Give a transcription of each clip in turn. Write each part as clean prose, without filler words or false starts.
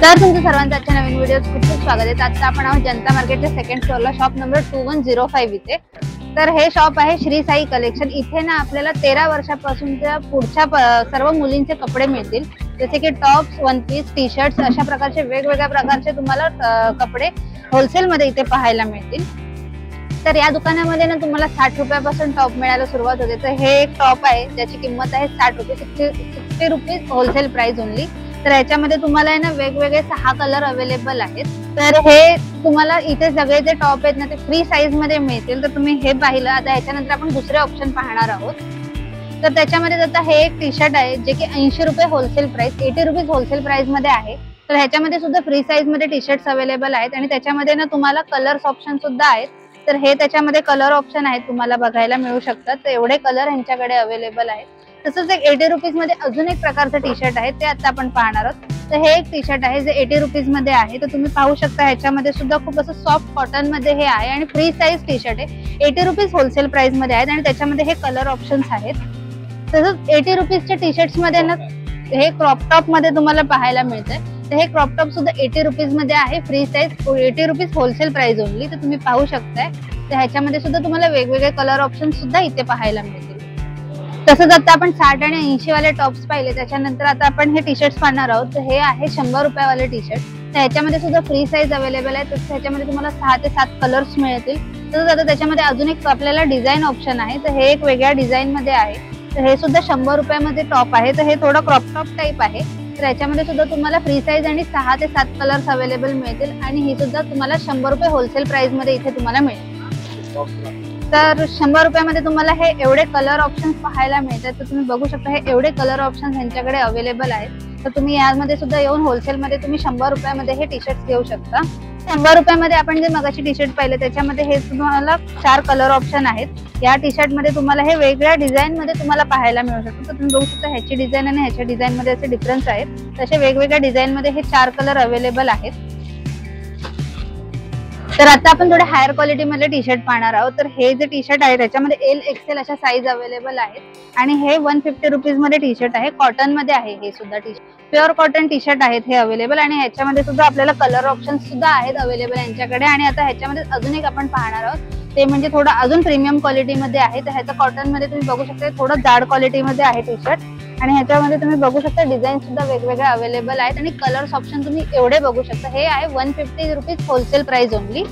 तर तुमचं सर्वांचं आजच्या नवीन व्हिडिओत खूप खूप स्वागत आहे। आता आपण आहोत जनता मार्केटच्या सेकंड फ्लोअरला, शॉप नंबर 2105 इथे। तर हे शॉप आहे श्री साई कलेक्शन। इथे ना आपल्याला 13 वर्षापासूनच्या पुढच्या सर्व मुलींचे कपडे मिळतील, जसे की tops, one piece, T shirts, अशा प्रकारचे वेगवेगळ्या प्रकारचे तुम्हाला कपडे होलसेल मध्ये इथे पाहायला मिळतील। तर या दुकानामध्ये ना तुम्हाला 60 रुपयापासून टॉप मिळायला सुरुवात होते। तर हे एक टॉप आहे ज्याची किंमत आहे 60 रुपये, 60 रुपीज होलसेल प्राइस ओनली। तर याच्यामध्ये तुम्हाला आहे ना वेगवेगळे 6 कलर अवेलेबल आहेत। तर हे तुम्हाला इथे सगळे जे टॉप आहेत ना ते फ्री साईज मध्ये मिळतील। तर तुम्ही हे पाहिलं। आता याच्यानंतर आपण दुसरे ऑप्शन पाहणार आहोत। तर त्याच्यामध्ये आता हे एक टी शर्ट आहे जे की 80 रुपये wholesale price, 80 rupees wholesale price मध्ये आहे। तर ह्याच्यामध्ये सुद्धा फ्री साईज मध्ये टी शर्ट्स अवेलेबल आहेत आणि त्याच्यामध्ये ना तुम्हाला कलर्स ऑप्शन सुद्धा आहेत। तर हे त्याच्यामध्ये कलर ऑप्शन आहेत, तुम्हाला बघायला मिळू शकतात। तर एवढे कलर यांच्याकडे अवेलेबल आहेत। तसंच एक 80 रुपीज मध्ये अजून एक प्रकारचं टी शर्ट आहे, ते आता आपण पाहणार आहोत। तर हे एक टी शर्ट आहे जे 80 रुपीज मध्ये आहे। तर तुम्ही पाहू शकता ह्याच्यामध्ये सुद्धा खूप असं सॉफ्ट कॉटन मध्ये हे आहे आणि फ्री साईज टी शर्ट आहे। 80 रुपीज होलसेल प्राइस मध्ये आहेत आणि त्याच्यामध्ये हे कलर ऑप्शन्स आहेत। तसंच 80 रुपीजच्या टी शर्ट्स मध्ये ना हे क्रॉप टॉप मध्ये तुम्हाला पाहायला मिळतंय। तर हे क्रॉप टॉप सुद्धा 80 रुपीज मध्ये आहे, free size, 80 rupees wholesale price only. तर तुम्ही पाहू शकताय। तर ह्याच्यामध्ये सुद्धा तुम्हाला वेगवेगळे कलर ऑप्शन सुद्धा इथे पाहायला मिळतील। तसंच आता आपण 60 आणि 80 वाले टॉप्स पाहिले, त्याच्यानंतर आता आपण हे टी शर्ट्स पाहणार आहोत। तर हे आहे 100 रुपयावाले टी शर्ट। तर ह्याच्यामध्ये सुद्धा फ्री साईज अवेलेबल आहे। तसंच ह्याच्यामध्ये तुम्हाला 6 ते 7 कलर्स मिळतील। तसंच आता त्याच्यामध्ये अजून एक आपल्याला डिझाईन ऑप्शन आहे। तर हे एक वेगळ्या डिझाईन मध्ये आहे। तर हे सुद्धा 100 रुपयामध्ये टॉप आहे। तर हे थोडं क्रॉप टॉप टाईप आहे। तर याच्यामध्ये सुद्धा तुम्हाला फ्री साईज आणि 6 ते 7 कलर्स अवेलेबल मिळतील आणि ही सुद्धा तुम्हाला 100 रुपये होलसेल प्राइस मध्ये इथे तुम्हाला मिळेल। तर 100 रुपयामध्ये तुम्हाला हे एवढे कलर ऑप्शन्स पाहायला मिळतात। तर तुम्ही बघू शकता हे एवढे कलर ऑप्शन्स यांच्याकडे अवेलेबल आहेत। तर तुम्ही यामध्ये सुद्धा येऊन होलसेल मध्ये तुम्ही 100 रुपयामध्ये हे टी शर्ट घेऊ शकता। 100 रुपयामध्ये आपण जे मगाशी टी शर्ट पाहिले त्याच्यामध्ये हे तुम्हाला 4 कलर ऑप्शन आहेत। या टी शर्ट मध्ये तुम्हाला हे वेगळ्या डिझाईन मध्ये तुम्हाला पाहायला मिळू शकतं। तर तुम्ही बघू शकता ह्याची डिझाईन आणि ह्याच्या डिझाईन मध्ये असे डिफरन्स आहेत। तसे वेगवेगळ्या डिझाईन मध्ये हे 4 कलर अवेलेबल आहेत। तर आता आपण थोडे हायर क्वालिटी मध्ये टी शर्ट पाहणार आहोत। तर हे जे टी शर्ट आहे त्याच्यामध्ये एल एक्सेल अशा साईज अवेलेबल आहेत आणि हे 150 रुपीज मध्ये टी शर्ट आहे। कॉटन मध्ये आहे हे सुद्धा T shirt, pure cotton T shirt आहेत हे अवेलेबल आणि ह्याच्यामध्ये सुद्धा आपल्याला कलर ऑप्शन सुद्धा आहेत अवेलेबल यांच्याकडे। आणि आता ह्याच्यामध्ये अजून एक आपण पाहणार आहोत, ते म्हणजे थोडं अजून प्रीमियम क्वालिटी मध्ये आहे। तर ह्याचं कॉटन मध्ये तुम्ही बघू शकता थोडं जाड क्वालिटी मध्ये आहे टी शर्ट आणि ह्याच्यामध्ये तुम्ही बघू शकता डिझाईन सुद्धा वेगवेगळे अवेलेबल आहेत आणि कलर्स ऑप्शन तुम्ही एवढे बघू शकता। हे आहे 150 रुपीज होलसेल प्राइस ओनली।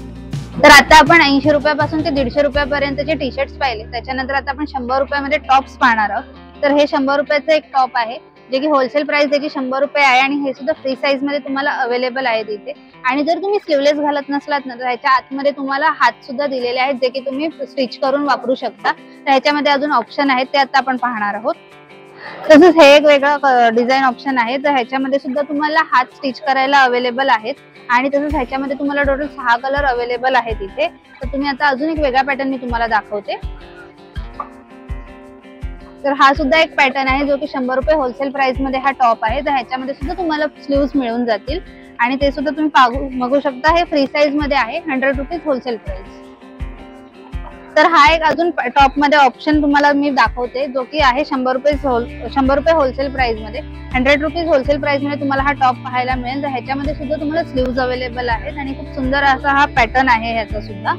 तर आता आपण 80 रुपयापासून ते 150 रुपयापर्यंतचे टी शर्ट्स पाहिले। त्याच्यानंतर आता आपण 100 रुपयामध्ये टॉप्स पाहणार आहोत। तर हे 100 रुपयाचं एक टॉप आहे जे की होलसेल प्राइस त्याची 100 रुपये आहे आणि हे सुद्धा फ्री साईज मध्ये तुम्हाला अवेलेबल आहे तिथे। आणि जर तुम्ही स्लीवलेस घालत नसलात ना तर ह्याच्या आतमध्ये तुम्हाला हात सुद्धा दिलेले आहेत जे की तुम्ही स्टिच करून वापरू शकता। तर ह्याच्यामध्ये अजून ऑप्शन आहेत ते आता आपण पाहणार आहोत। तसंच हे एक वेगळं डिझाईन ऑप्शन आहे। तर ह्याच्यामध्ये सुद्धा तुम्हाला हात स्टिच करायला अवेलेबल आहेत आणि तसंच ह्याच्यामध्ये तुम्हाला टोटल 6 कलर अवेलेबल आहेत इथे। तर तुम्ही आता अजून एक वेगळा पॅटर्न मी तुम्हाला दाखवते। तर हा सुद्धा एक पॅटर्न आहे जो की 100 रुपये होलसेल प्राइस मध्ये हा टॉप आहे। तर ह्याच्यामध्ये सुद्धा तुम्हाला स्लीव्स मिळून जातील आणि ते सुद्धा तुम्ही बघू शकता हे फ्री साईज मध्ये आहे, 100 रुपीज होलसेल प्राइस। तर हा एक अजून टॉप मध्ये ऑप्शन तुम्हाला मी दाखवते जो की आहे 100 रुपये होलसेल प्राइस मध्ये, 100 रुपीज होलसेल प्राइस मध्ये तुम्हाला हा टॉप पाहायला मिळेल। तर ह्याच्यामध्ये सुद्धा तुम्हाला स्लीव्स अवेलेबल आहेत आणि खूप सुंदर असा हा पॅटर्न आहे ह्याचा सुद्धा।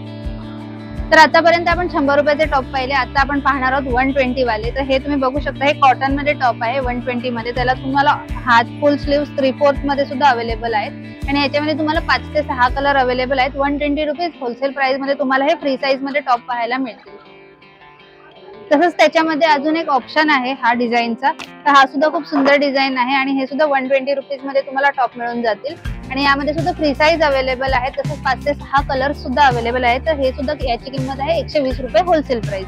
तर आतापर्यंत आपण 100 रुपयाचे टॉप पाहिले। आता आपण पाहणार आहोत 120 वाले। तर हे तुम्ही बघू शकता हे कॉटन मध्ये टॉप आहे 120 मध्ये। त्याला तुम्हाला हात फुल स्लीव्स 3/4 मध्ये सुद्धा अवेलेबल आहेत आणि याच्यामध्ये तुम्हाला 5 ते 6 कलर अवेलेबल आहेत। 120 रुपीज होलसेल प्राइस मध्ये तुम्हाला हे फ्री साईज मध्ये टॉप पाहायला मिळतील। तसंच त्याच्यामध्ये अजून एक ऑप्शन आहे हा डिझाईनचा। तर हा सुद्धा खूप सुंदर डिझाईन आहे आणि हे सुद्धा 120 रुपीज मध्ये तुम्हाला टॉप मिळून जातील आणि यामध्ये सुद्धा फ्री साईज अवेलेबल आहे। तसंच 5 ते 6 कलर्स सुद्धा अवेलेबल आहेत। तर हे सुद्धा याची किंमत आहे 120 रुपये होलसेल प्राइस।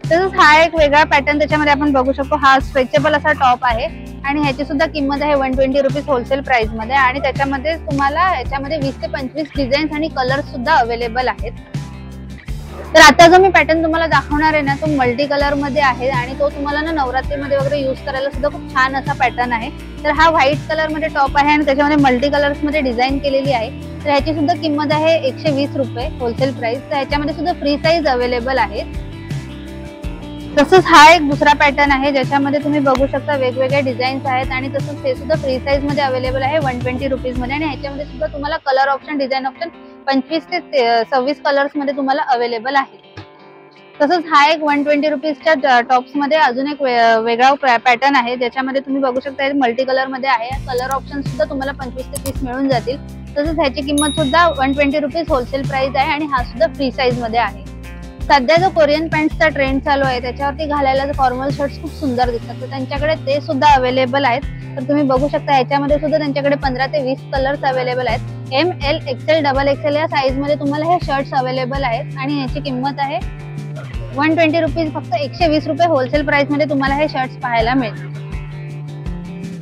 तसंच हा एक वेगळा पॅटर्न त्याच्यामध्ये आपण बघू शकतो, हा स्ट्रेचेबल असा टॉप आहे आणि ह्याची सुद्धा किंमत आहे 120 रुपीज होलसेल प्राइस मध्ये आणि त्याच्यामध्ये तुम्हाला याच्यामध्ये 20 ते 25 डिझाईन्स आणि कलर्स सुद्धा अवेलेबल आहेत। तर आता जो मी पॅटर्न तुम्हाला दाखवणार आहे ना तो मल्टी कलर मध्ये आहे आणि तो तुम्हाला ना नवरात्रीमध्ये वगैरे यूज करायला सुद्धा खूप छान असा पॅटर्न आहे। तर हा व्हाईट कलर मध्ये टॉप आहे आणि त्याच्यामध्ये मल्टी कलर्स मध्ये डिझाईन केलेली आहे। तर ह्याची सुद्धा किंमत आहे 120 रुपये होलसेल प्राइस। तर ह्याच्यामध्ये सुद्धा फ्री साईज अवेलेबल आहे। तसंच हा एक दुसरा पॅटर्न आहे ज्याच्यामध्ये तुम्ही बघू शकता वेगवेगळे डिझाईन्स आहेत आणि तसंच हे सुद्धा फ्री साईज मध्ये अवेलेबल आहे 120 रुपीज मध्ये. आणि ह्याच्यामध्ये सुद्धा तुम्हाला कलर ऑप्शन, डिझाईन ऑप्शन 25 ते 26 कलर्स मध्ये तुम्हाला अवेलेबल आहे. तसंच हा एक 120 रुपीजच्या टॉप्स मध्ये अजून एक वेगळा पॅटर्न आहे ज्याच्यामध्ये तुम्ही बघू शकता मल्टी कलर मध्ये आहे. कलर ऑप्शन सुद्धा तुम्हाला 25 ते 30 मिळून जातील. तसंच ह्याची किंमत सुद्धा 120 रुपीज होलसेल प्राइस आहे आणि हा सुद्धा फ्री साईज मध्ये आहे. सध्या जो कोरियन पॅन्टचा ट्रेंड चालू आहे त्याच्यावरती घालायला फॉर्मल शर्ट्स खूप सुंदर दिसतात, तर त्यांच्याकडे ते सुद्धा अवेलेबल आहेत. तर तुम्ही बघू शकता ह्याच्यामध्ये सुद्धा त्यांच्याकडे 15 ते 20 कलर्स अवेलेबल आहेत. ML, XL, XXL या साईज मध्ये तुम्हाला हे शर्ट्स अवेलेबल आहेत आणि याची किंमत आहे 120 रुपीज. फक्त 120 रुपये होलसेल प्राइस मध्ये तुम्हाला हे शर्ट्स पाहायला मिळतील.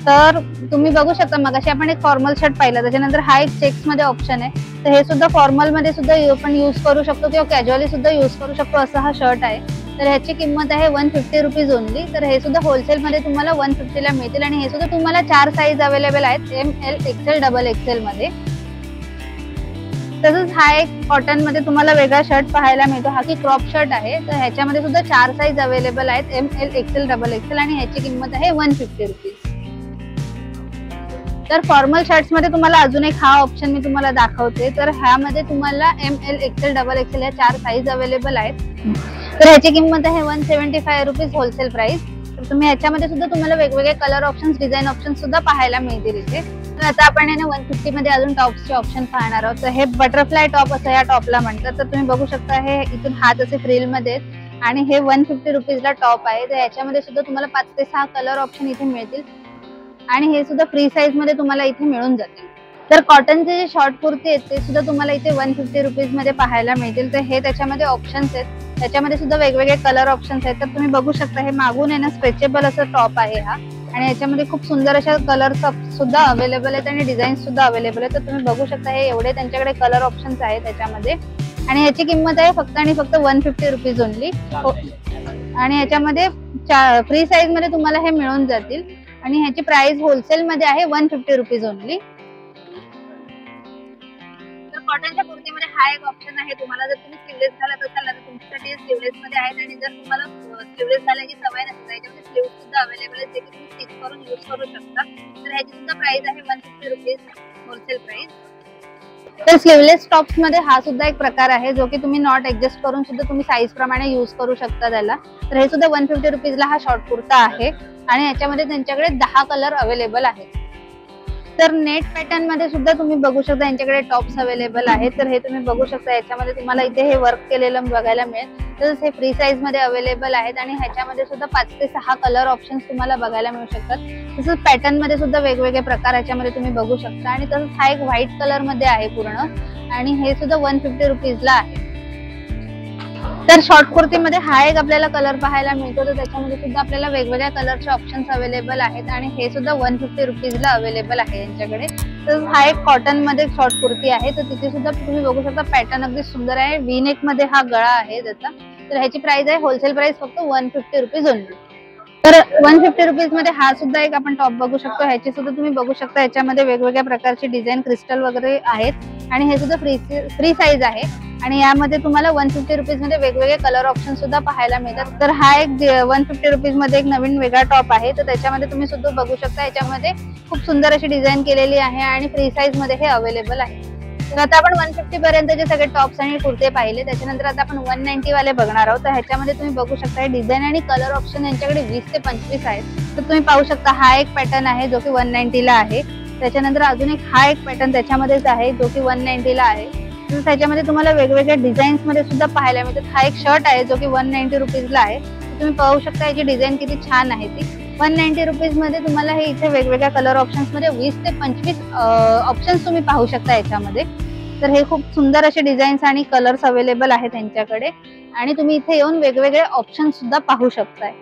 तर तुम्ही बघू शकता मगाशी आपण एक फॉर्मल शर्ट पाहिला, त्याच्यानंतर हा एक चेक्स मध्ये ऑप्शन आहे. तर हे सुद्धा फॉर्मल मध्ये सुद्धा आपण यूज करू शकतो किंवा कॅज्युअली सुद्धा यूज करू शकतो असा हा शर्ट आहे. तर ह्याची किंमत आहे 150 रुपीज ओनली. तर हे सुद्धा होलसेल मध्ये तुम्हाला 150 ला मिळतील आणि हे सुद्धा तुम्हाला 4 साईज अवेलेबल आहेत ML, XL, XXL मध्ये. तसंच हा एक कॉटन मध्ये तुम्हाला वेगळा शर्ट पाहायला मिळतो, हा की क्रॉप शर्ट आहे. तर ह्याच्यामध्ये सुद्धा 4 साईज अवेलेबल आहेत ML, XL, XXL आणि ह्याची किंमत आहे 150 रुपीज. तर फॉर्मल शर्ट्स मध्ये तुम्हाला अजून एक हा ऑप्शन मी तुम्हाला दाखवते. तर ह्यामध्ये तुम्हाला ML, XL, XXL या 4 साईज अवेलेबल आहेत. तर ह्याची किंमत आहे 175 रुपीज होलसेल प्राइस. तर तुम्ही ह्याच्यामध्ये सुद्धा तुम्हाला वेगवेगळे कलर ऑप्शन्स, डिझाईन ऑप्शन सुद्धा पाहायला मिळतील इथे. तर आता आपण 150 मध्ये अजून टॉप्सचे ऑप्शन पाहणार आहोत. तर हे बटरफ्लाय टॉप असं या टॉपला म्हणतात. तर तुम्ही बघू शकता हे इथून हात असे फ्रिल मध्ये आणि हे 150 रुपीजला टॉप आहे. तर याच्यामध्ये सुद्धा तुम्हाला 5 ते 6 कलर ऑप्शन इथे मिळतील आणि हे सुद्धा फ्री साईज मध्ये तुम्हाला इथे मिळून जातील. तर कॉटनचे जे शॉर्ट कुर्ती आहेत ते सुद्धा तुम्हाला इथे 150 रुपीज मध्ये पाहायला मिळतील. तर हे त्याच्यामध्ये ऑप्शन्स आहेत, त्याच्यामध्ये सुद्धा वेगवेगळे कलर ऑप्शन्स आहेत. तर तुम्ही बघू शकता हे मागून स्ट्रेचेबल असं टॉप आहे हा आणि याच्यामध्ये खूप सुंदर अशा कलर्स सुद्धा अवेलेबल आहेत आणि डिझाईन सुद्धा अवेलेबल आहेत. तर तुम्ही बघू शकता हे एवढे त्यांच्याकडे कलर ऑप्शन्स आहेत त्याच्यामध्ये आणि ह्याची किंमत आहे फक्त आणि फक्त 150 रुपीज ओनली. आणि याच्यामध्ये फ्री साईज मध्ये तुम्हाला हे मिळून जातील आणि ह्याची प्राइस होलसेल मध्ये आहे 150 रुपीज ओनली. तर कॉटनच्या कुर्तीमध्ये हा एक ऑप्शन आहे. तुम्हाला जर तुम्ही स्लीवलेस घालत असाल तर तुमच्यासाठी स्लीवलेस मध्ये आहेत आणि जर तुम्हाला स्लीवलेस घालायची सवय नसेल त्याच्यामध्ये स्लीव्ह सुद्धा अवेलेबल आहे जे की तुम्ही स्टिच करून यूज करू शकता. तर ह्याची सुद्धा प्राइस आहे 150 रुपीज होलसेल प्राइस. तर स्लीवलेस टॉप्स मध्ये हा सुद्धा एक प्रकार आहे जो की तुम्ही नॉट ऍडजस्ट करून सुद्धा तुम्ही साईज प्रमाणे यूज करू शकता त्याला. तर हे सुद्धा 150 रुपीजला हा शॉर्ट कुर्ता आहे आणि याच्यामध्ये त्यांच्याकडे 10 कलर अवेलेबल आहेत. तर नेट पॅटर्न मध्ये सुद्धा तुम्ही बघू शकता यांच्याकडे टॉप्स अवेलेबल आहेत. तर हे तुम्ही बघू शकता याच्यामध्ये तुम्हाला इथे हे वर्क केलेलं बघायला मिळेल. तसंच हे फ्री साईज मध्ये अवेलेबल आहेत आणि ह्याच्यामध्ये सुद्धा 5 ते 6 कलर ऑप्शन्स तुम्हाला बघायला मिळू शकतात. तसंच पॅटर्न मध्ये सुद्धा वेगवेगळे प्रकार ह्याच्यामध्ये तुम्ही बघू शकता आणि तसंच हा एक व्हाईट कलर मध्ये आहे पूर्ण आणि हे सुद्धा 150 रुपीजला आहे. तर शॉर्ट कुर्तीमध्ये हा एक आपल्याला कलर पाहायला मिळतो. तर त्याच्यामध्ये सुद्धा आपल्याला वेगवेगळ्या कलरचे ऑप्शन्स अवेलेबल आहेत आणि हे सुद्धा 150 रुपीजला अवेलेबल आहे यांच्याकडे. तर हा एक कॉटन मध्ये शॉर्ट कुर्ती आहे. तर तिथे सुद्धा तुम्ही बघू शकता पॅटर्न अगदी सुंदर आहे. वी नेक मध्ये हा गळा आहे त्याचा. तर ह्याची प्राइस आहे होलसेल प्राइस फक्त 150 रुपीज ओनली. तर 150 रुपीज मध्ये हा सुद्धा एक आपण टॉप बघू शकतो. ह्याची सुद्धा तुम्ही बघू शकता याच्यामध्ये वेगवेगळ्या प्रकारची डिझाईन क्रिस्टल वगैरे आहेत आणि हे सुद्धा फ्री साईज आहे आणि यामध्ये तुम्हाला 150 रुपीज मध्ये वेगवेगळे कलर ऑप्शन सुद्धा पाहायला मिळतात. तर हा एक 150 रुपीज मध्ये एक नवीन वेगळा टॉप आहे. तर त्याच्यामध्ये तुम्ही सुद्धा बघू शकता याच्यामध्ये खूप सुंदर अशी डिझाईन केलेली आहे आणि फ्री साईज मध्ये हे अवेलेबल आहे. तर आता आपण 150 पर्यंतचे सगळे टॉप्स आणि कुर्ते पाहिले. त्याच्यानंतर आता आपण 190 वाले बघणार आहोत. तर ह्याच्यामध्ये तुम्ही बघू शकता डिझाईन आणि कलर ऑप्शन यांच्याकडे 20 ते 25 आहेत. तर तुम्ही पाहू शकता हा एक पॅटर्न आहे जो की 190 ला आहे. त्याच्यानंतर अजून एक हा एक पॅटर्न त्याच्यामध्येच आहे जो की 190 ला आहे. तर त्याच्यामध्ये तुम्हाला वेगवेगळ्या डिझाईन्स मध्ये सुद्धा पाहायला मिळतात. हा एक शर्ट आहे जो की 190 रुपीजला आहे. तुम्ही पाहू शकता याची डिझाईन किती छान आहे ती. 190 रुपीज मध्ये तुम्हाला हे इथे वेगवेगळ्या कलर ऑप्शन्स मध्ये 20 ते 25 ऑप्शन्स तुम्ही पाहू शकता याच्यामध्ये. तर हे खूप सुंदर असे डिझाईन्स आणि कलर्स अवेलेबल आहेत त्यांच्याकडे आणि तुम्ही इथे येऊन वेगवेगळे ऑप्शन सुद्धा पाहू शकताय.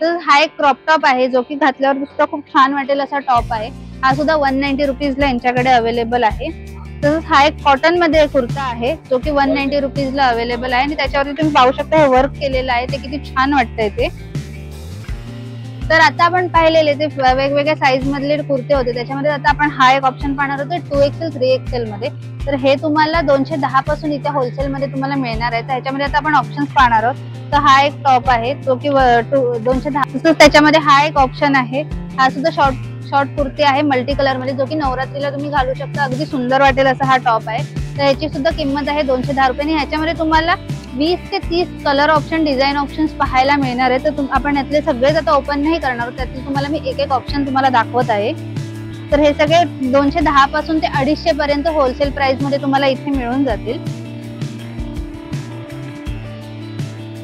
तर हा एक क्रॉप टॉप आहे जो की घातल्यावर सुद्धा खूप छान वाटेल असा टॉप आहे. हा सुद्धा 190 रुपीजला यांच्याकडे अवेलेबल आहे. तसंच हा एक कॉटन मध्ये कुर्ता आहे जो की 190 रुपीजला अवेलेबल आहे आणि त्याच्यावरती तुम्ही पाहू शकता हे वर्क केलेलं आहे ते किती छान वाटतंय ते. तर आता आपण पाहिलेले ते वेगवेगळ्या साईज मधले कुर्ते होते, त्याच्यामध्ये आता आपण हा एक ऑप्शन पाहणार होतो 2XL 3XL मध्ये. तर हे तुम्हाला 210 पासून इथे होलसेल मध्ये तुम्हाला मिळणार आहे. तर ह्याच्यामध्ये आता आपण ऑप्शन्स पाहणार आहोत. तर हा एक टॉप आहे जो की 210, त्याच्यामध्ये हा एक ऑप्शन आहे. हा सुद्धा शॉर्ट कुर्ती आहे मल्टी कलर मध्ये, जो की नवरात्रीला तुम्ही घालू शकता, अगदी सुंदर वाटेल असा हा टॉप आहे. तर ह्याची सुद्धा किंमत आहे 210 रुपये. ह्याच्यामध्ये तुम्हाला 20 ते 30 कलर ऑप्शन, डिझाईन ऑप्शन्स पाहायला मिळणार आहे. तर आपण यातले सगळेच आता ओपन नाही करणार, त्यातले तुम्हाला मी एक एक ऑप्शन तुम्हाला दाखवत आहे. तर हे सगळे 210 पासून ते 250 पर्यंत होलसेल प्राइस मध्ये तुम्हाला इथे मिळून जातील.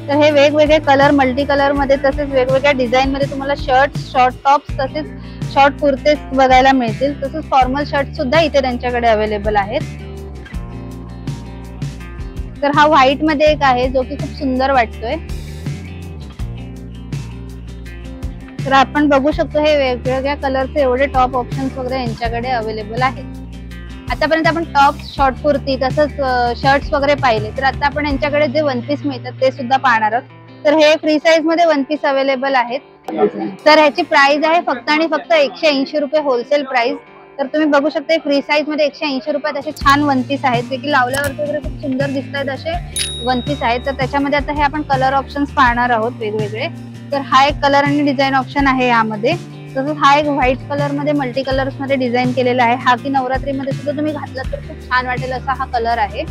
तर हे वेगवेगळे कलर, मल्टी कलर मध्ये, तसेच वेगवेगळ्या डिझाईन मध्ये तुम्हाला शर्ट्स, शॉर्ट टॉप्स, तसेच शॉर्ट कुर्ते बघायला मिळतील. तसेच फॉर्मल शर्ट सुद्धा इथे त्यांच्याकडे अवेलेबल आहेत. तर हा व्हाईट मध्ये एक आहे जो की खूप सुंदर वाटतोय. तर आपण बघू शकतो हे वेगवेगळ्या कलरचे एवढे टॉप ऑप्शन्स वगैरे यांच्याकडे अवेलेबल आहेत. आतापर्यंत आपण टॉप, शॉर्ट कुर्ती, तसंच शर्ट्स वगैरे पाहिले. तर आता आपण यांच्याकडे जे वन पीस मिळतात ते सुद्धा पाहणार आहोत. तर हे फ्री साईज मध्ये वन पीस अवेलेबल आहेत. तर ह्याची प्राइस आहे फक्त आणि फक्त 180 रुपये होलसेल प्राइस. तर तुम्ही बघू शकता फ्री साईज मध्ये 180 रुपयात असे छान वन पीस आहेत, जे की लावल्यावरती वगैरे खूप सुंदर दिसत आहेत असे वन पीस आहेत. तर त्याच्यामध्ये आता हे आपण कलर ऑप्शन्स पाहणार आहोत वेगवेगळे. तर हा एक कलर आणि डिझाईन ऑप्शन आहे यामध्ये. तसंच हा एक व्हाईट कलर मध्ये मल्टी कलर्स मध्ये डिझाईन केलेला आहे. हा की नवरात्रीमध्ये सुद्धा तुम्ही घातला तर खूप छान वाटेल असा हा कलर आहे.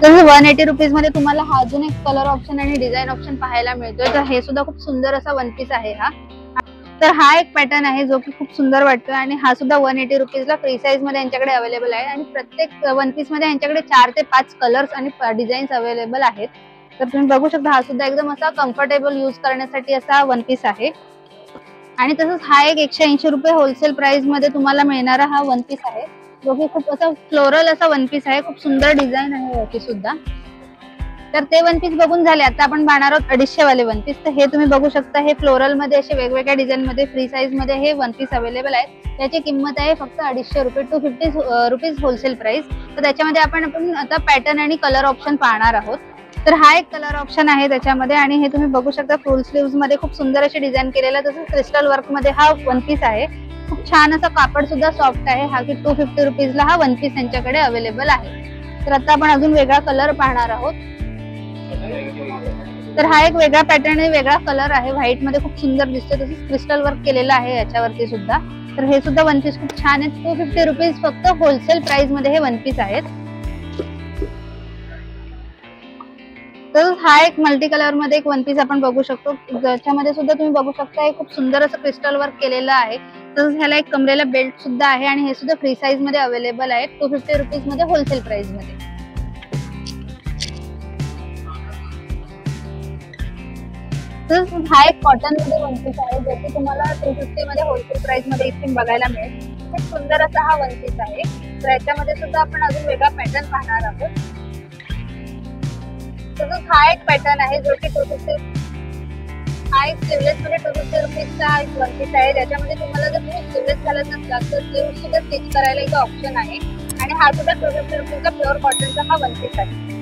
तसंच 180 रुपीज मध्ये तुम्हाला हा अजून एक कलर ऑप्शन आणि डिझाईन ऑप्शन पाहायला मिळतोय. तर हे सुद्धा खूप सुंदर असा वन पीस आहे हा. तर हा एक पॅटर्न आहे जो की खूप सुंदर वाटतोय आणि हा सुद्धा 180 रुपीजला फ्री साईज मध्ये यांच्याकडे अवेलेबल आहे. आणि प्रत्येक वन पीस मध्ये यांच्याकडे 4 ते 5 कलर्स आणि डिझाईन्स अवेलेबल आहेत. तर तुम्ही बघू शकता हा सुद्धा एकदम असा कम्फर्टेबल यूज करण्यासाठी असा वन पीस आहे. आणि तसंच हा एक 180 रुपये होलसेल प्राइस मध्ये तुम्हाला मिळणारा हा वन पीस आहे, जो की खूप असा फ्लोरल असा वन पीस आहे. खूप सुंदर डिझाईन आहे याची सुद्धा. तर ते वन पीस बघून झाले. आता आपण पाहणार आहोत 250 वाले वन पीस. तर हे तुम्ही बघू शकता हे फ्लोरल मध्ये असे वेगवेगळ्या डिझाईन मध्ये फ्री साईज मध्ये हे वन पीस अवेलेबल आहे. त्याची किंमत आहे फक्त 250 रुपये, 250 रुपीज होलसेल प्राइस. तर त्याच्यामध्ये आपण आता पॅटर्न आणि कलर ऑप्शन पाहणार आहोत. तर हा एक कलर ऑप्शन आहे त्याच्यामध्ये आणि हे तुम्ही बघू शकता फुल स्लीव्स मध्ये खूप सुंदर असे डिझाईन केलेला, तसंच क्रिस्टल वर्क मध्ये हा वन पीस आहे. खूप छान असा कापड सुद्धा सॉफ्ट आहे. हा की 250 रुपीजला हा वन पीस यांच्याकडे अवेलेबल आहे. तर आता आपण अजून वेगळा कलर पाहणार आहोत. तर हा एक वेगळा पॅटर्न आहे, वेगळा कलर आहे. व्हाईट मध्ये खूप सुंदर दिसतो, तसंच क्रिस्टल वर्क केलेलं आहे याच्यावरती सुद्धा. तर हे सुद्धा वन पीस खूप छान आहे. 250 रुपीज फक्त होलसेल प्राइस मध्ये हे वन पीस आहेत. तर हा एक मल्टी कलर मध्ये एक वन पीस आपण बघू शकतो, ज्याच्यामध्ये सुद्धा तुम्ही बघू शकता हे खूप सुंदर असं क्रिस्टल वर्क केलेलं आहे. तसंच ह्याला एक कमरेला बेल्ट सुद्धा आहे आणि हे सुद्धा फ्री साईज मध्ये अवेलेबल आहे 250 रुपीज मध्ये होलसेल प्राइस मध्ये. तसंच हा एक कॉटन मध्ये वन पीस आहे, जो की तुम्हाला 350 मध्ये होलसेल प्राइस मध्ये इथे बघायला मिळेल. खूप सुंदर असा हा वन पीस आहे. तर याच्यामध्ये सुद्धा आपण अजून वेगळा पॅटर्न पाहणार आहोत. तसंच हा एक पॅटर्न आहे जो की 250, हा एक स्लीवलेस मध्ये 250 रुपीजचा हा एक वन पीस आहे. ज्याच्यामध्ये तुम्हाला जर तुम्ही स्लीवलेस घालत नसलात तर स्लीव्ह सुद्धा स्टिच करायला इथे ऑप्शन आहे. आणि हा सुद्धा 250 रुपीजचा प्युअर कॉटनचा हा वन पीस आहे.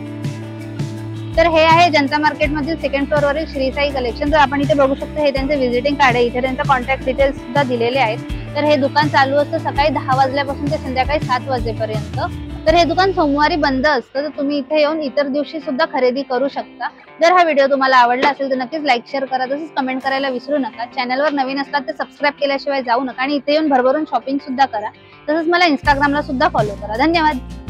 तर हे आहे जनता मार्केट मधील सेकंड फ्लोर वरील श्री साई कलेक्शन. तर आपण इथे बघू शकतो हे त्यांचे व्हिजिटिंग कार्ड आहे. इथे त्यांचा कॉन्टॅक्ट डिटेल्स सुद्धा दिलेले आहेत. तर हे दुकान चालू असतं सकाळी 10 वाजल्यापासून ते संध्याकाळी 7 वाजेपर्यंत. तर हे दुकान सोमवारी बंद असतं. तर तुम्ही इथे येऊन इतर दिवशी सुद्धा खरेदी करू शकता. जर हा व्हिडिओ तुम्हाला आवडला असेल तर नक्कीच लाईक, शेअर करा, तसंच कमेंट करायला विसरू नका. चॅनलवर नवीन असलात तर सबस्क्राईब केल्याशिवाय जाऊ नका आणि इथे येऊन भरभरून शॉपिंग सुद्धा करा. तसंच मला इंस्टाग्रामला सुद्धा फॉलो करा. धन्यवाद.